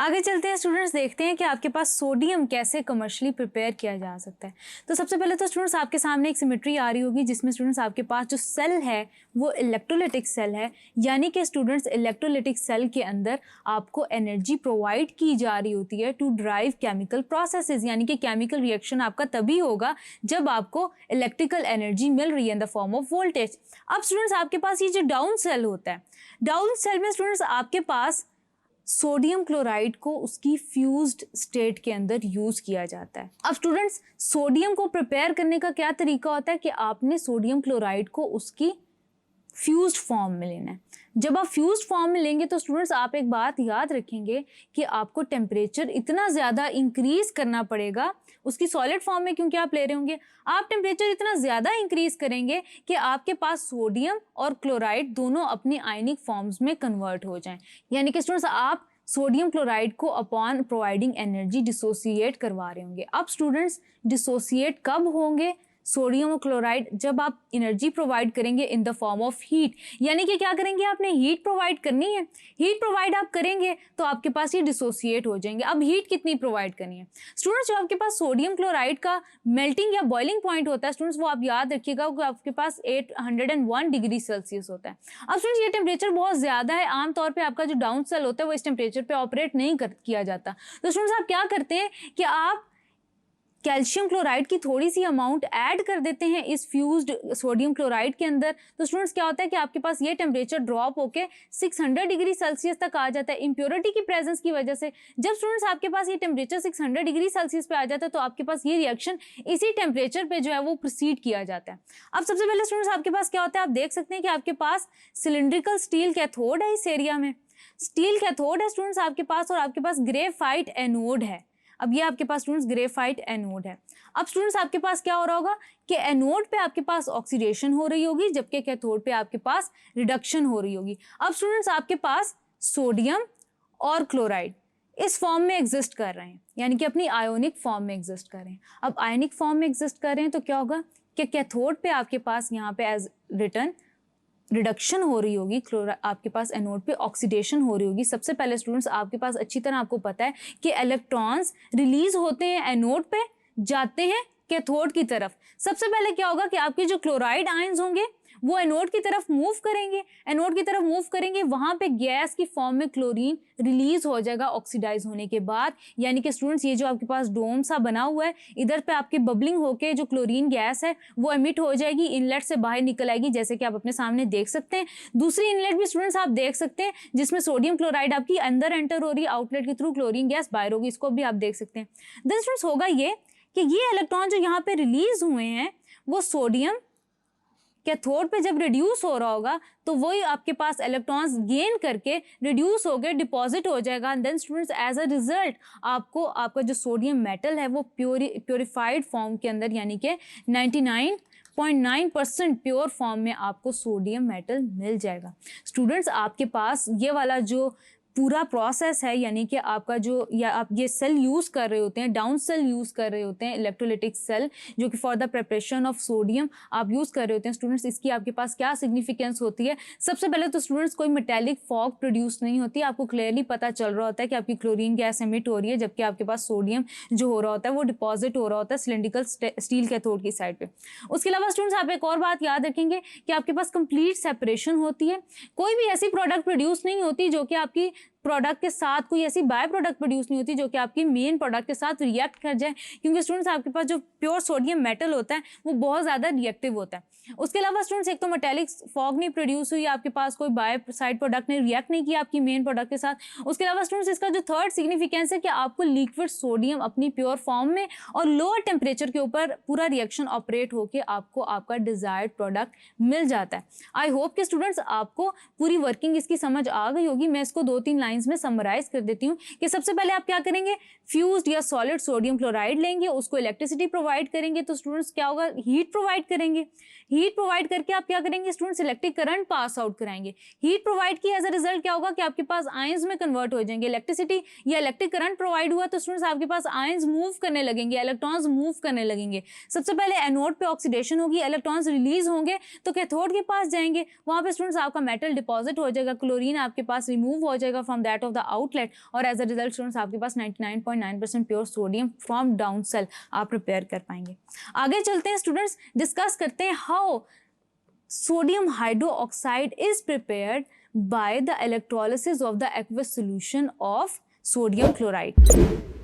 आगे चलते हैं स्टूडेंट्स, देखते हैं कि आपके पास सोडियम कैसे कमर्शियली प्रिपेयर किया जा सकता है। तो सबसे पहले तो स्टूडेंट्स आपके सामने एक सिमेट्री आ रही होगी जिसमें स्टूडेंट्स आपके पास जो सेल है वो इलेक्ट्रोलिटिक सेल है, यानी कि स्टूडेंट्स इलेक्ट्रोलिटिक सेल के अंदर आपको एनर्जी प्रोवाइड की जा रही होती है टू ड्राइव केमिकल प्रोसेसेस, यानी कि केमिकल रिएक्शन आपका तभी होगा जब आपको इलेक्ट्रिकल एनर्जी मिल रही है in the form of voltage. अब स्टूडेंट्स आपके पास ये जो डाउन सेल होता है, डाउन सेल में स्टूडेंट्स आपके पास सोडियम क्लोराइड को उसकी फ्यूज्ड स्टेट के अंदर यूज किया जाता है। अब स्टूडेंट्स सोडियम को प्रिपेयर करने का क्या तरीका होता है कि आपने सोडियम क्लोराइड को उसकी फ्यूज्ड फॉर्म में लेना है। जब आप फ्यूज्ड फॉर्म में लेंगे तो स्टूडेंट्स आप एक बात याद रखेंगे कि आपको टेम्परेचर इतना ज़्यादा इंक्रीज करना पड़ेगा उसकी सॉलिड फॉर्म में, क्योंकि आप ले रहे होंगे, आप टेम्परेचर इतना ज़्यादा इंक्रीज करेंगे कि आपके पास सोडियम और क्लोराइड दोनों अपनी आयनिक फॉर्म्स में कन्वर्ट हो जाएं। यानी कि स्टूडेंट्स आप सोडियम क्लोराइड को अपॉन प्रोवाइडिंग एनर्जी डिसोसिएट करवा रहे होंगे। अब स्टूडेंट्स डिसोसिएट कब होंगे सोडियम और क्लोराइड? जब आप एनर्जी प्रोवाइड करेंगे in the form of heat, यानी कि क्या करेंगे, आपने हीट प्रोवाइड करनी है। हीट प्रोवाइड आप करेंगे तो आपके पास ये डिसोसिएट हो जाएंगे। अब हीट कितनी प्रोवाइड करनी है स्टूडेंट्स? जो आपके पास सोडियम क्लोराइड का मेल्टिंग या बॉइलिंग पॉइंट होता है स्टूडेंट्स, वो आप याद रखिएगा कि आपके पास 801 डिग्री सेल्सियस होता है। अब स्टूडेंट्स ये टेम्परेचर बहुत ज़्यादा है, आमतौर पर आपका जो डाउन सेल होता है वो इस टेम्परेचर पर ऑपरेट नहीं किया जाता। तो स्टूडेंट्स आप क्या करते हैं कि आप कैल्शियम क्लोराइड की थोड़ी सी अमाउंट ऐड कर देते हैं इस फ्यूज्ड सोडियम क्लोराइड के अंदर। तो स्टूडेंट्स क्या होता है कि आपके पास ये टेम्परेचर ड्रॉप होके 600 डिग्री सेल्सियस तक आ जाता है इम्प्योरिटी की प्रेजेंस की वजह से। जब स्टूडेंट्स आपके पास ये टेम्परेचर 600 डिग्री सेल्सियस पे आ जाता है तो आपके पास ये रिएक्शन इसी टेम्परेचर पे जो है वो प्रोसीड किया जाता है। अब सबसे पहले स्टूडेंट्स आपके पास क्या होता है, आप देख सकते हैं कि आपके पास सिलिंड्रिकल स्टील कैथोड है। इस एरिया में स्टील कैथोड है स्टूडेंट्स आपके पास, और आपके पास ग्रेफाइट एनोड है। अब ये आपके पास स्टूडेंट्स ग्रेफाइट एनोड है। अब स्टूडेंट्स आपके पास क्या हो रहा होगा कि एनोड पे आपके पास ऑक्सीडेशन हो रही होगी, जबकि कैथोड पे आपके पास रिडक्शन हो रही होगी। अब स्टूडेंट्स आपके पास सोडियम और क्लोराइड इस फॉर्म में एग्जिस्ट कर रहे हैं, यानी कि अपनी आयोनिक फॉर्म में एग्जिस्ट कर रहे हैं। अब आयोनिक फॉर्म में एग्जिस्ट कर रहे हैं तो क्या होगा कि कैथोड पे आपके पास यहाँ पे एज रिटर्न रिडक्शन हो रही होगी, आपके पास एनोड पे ऑक्सीडेशन हो रही होगी। सबसे पहले स्टूडेंट्स आपके पास अच्छी तरह आपको पता है कि इलेक्ट्रॉन्स रिलीज होते हैं एनोड पे, जाते हैं कैथोड की तरफ। सबसे पहले क्या होगा कि आपके जो क्लोराइड आयंस होंगे वो एनोड की तरफ मूव करेंगे, एनोड की तरफ मूव करेंगे, वहां पे गैस की फॉर्म में क्लोरीन रिलीज हो जाएगा ऑक्सीडाइज होने के बाद। यानी कि स्टूडेंट्स ये जो आपके पास डोम सा बना हुआ है, इधर पे आपकी बबलिंग होके जो क्लोरीन गैस है वो एमिट हो जाएगी, इनलेट से बाहर निकल आएगी, जैसे कि आप अपने सामने देख सकते हैं। दूसरी इनलेट भी स्टूडेंट्स आप देख सकते हैं जिसमें सोडियम क्लोराइड आपकी अंदर एंटर हो रही है, आउटलेट के थ्रू क्लोरीन गैस बाहर होगी, इसको भी आप देख सकते हैं। देन स्टूडेंट्स होगा ये कि ये इलेक्ट्रॉन जो यहाँ पे रिलीज हुए हैं वो सोडियम कैथोड पे जब रिड्यूस हो रहा होगा तो वही आपके पास इलेक्ट्रॉन्स गेन करके रिड्यूस हो गए डिपॉजिट हो जाएगा। Then students as a result आपको आपका जो सोडियम मेटल है वो प्योरीफाइड फॉर्म के अंदर, यानी कि 99.9% प्योर फॉर्म में आपको सोडियम मेटल मिल जाएगा। स्टूडेंट्स आपके पास ये वाला जो पूरा प्रोसेस है, यानी कि आपका जो या आप ये सेल यूज़ कर रहे होते हैं, डाउन सेल यूज़ कर रहे होते हैं, इलेक्ट्रोलिटिक सेल जो कि for the preparation of sodium आप यूज़ कर रहे होते हैं स्टूडेंट्स, इसकी आपके पास क्या सिग्निफिकेंस होती है? सबसे पहले तो स्टूडेंट्स कोई मेटेलिक फॉग प्रोड्यूस नहीं होती, आपको क्लियरली पता चल रहा होता है कि आपकी क्लोरीन गैस एमिट हो रही है, जबकि आपके पास सोडियम जो हो रहा होता है वो डिपॉजिट हो रहा होता है सिलिंड्रिकल स्टील कैथोड की साइड पे। उसके अलावा स्टूडेंट्स आप एक और बात याद रखेंगे कि आपके पास कंप्लीट सेपरेशन होती है, कोई भी ऐसी प्रोडक्ट प्रोड्यूस नहीं होती जो कि आपकी प्रोडक्ट के साथ, कोई ऐसी बाय प्रोडक्ट प्रोड्यूस नहीं होती जो कि आपकी मेन प्रोडक्ट के साथ रिएक्ट कर जाए, क्योंकि स्टूडेंट्स आपके पास जो प्योर सोडियम मेटल होता है वो बहुत ज़्यादा रिएक्टिव होता है। उसके अलावा स्टूडेंट्स एक तो मेटेलिक फॉग नहीं प्रोड्यूस हुई, आपके पास कोई बाय साइड प्रोडक्ट ने रिएक्ट नहीं किया आपकी मेन प्रोडक्ट के साथ। उसके अलावा स्टूडेंट्स इसका जो थर्ड सिग्निफिकेंस है कि आपको लिक्विड सोडियम अपनी प्योर फॉर्म में और लोअर टेम्परेचर के ऊपर पूरा रिएक्शन ऑपरेट होकर आपको आपका डिजायर्ड प्रोडक्ट मिल जाता है। आई होप कि स्टूडेंट्स आपको पूरी वर्किंग इसकी समझ आ गई होगी। मैं इसको 2-3 लाइन्स में समराइज कर देती हूँ कि सबसे पहले आप क्या करेंगे, फ्यूज्ड या सॉलिड सोडियम क्लोराइड लेंगे, उसको इलेक्ट्रिसिटी प्रोवाइड करेंगे तो स्टूडेंट्स क्या होगा, हीट प्रोवाइड करेंगे। हीट प्रोवाइड करके आप क्या करेंगे students, electric current pass out कराएंगे। हीट प्रोवाइड की एज अ रिजल्ट क्या होगा कि आपके पास आयंस में कन्वर्ट हो जाएंगे। इलेक्ट्रिसिटी या इलेक्ट्रिक करंट प्रोवाइड हुआ तो स्टूडेंट्स आपके पास आयंस मूव करने लगेंगे, इलेक्ट्रॉन्स मूव करने लगेंगे। सबसे पहले एनोड पे ऑक्सीडेशन होगी, इलेक्ट्रॉन्स रिलीज होंगे तो कैथोड के पास जाएंगे, वहां पे स्टूडेंट्स आपका मेटल डिपॉजिट हो जाएगा, क्लोरीन आपके पास रिमूव हो जाएगा from from that of the outlet, और एज अ रिजल्ट स्टूडेंट्स आपके पास 99.9% pure sodium from down cell आप प्रिपेयर कर पाएंगे। आगे चलते हैं स्टूडेंट्स, डिस्कस करते हैं how sodium hydroxide is prepared by the electrolysis of the aqueous solution of sodium chloride।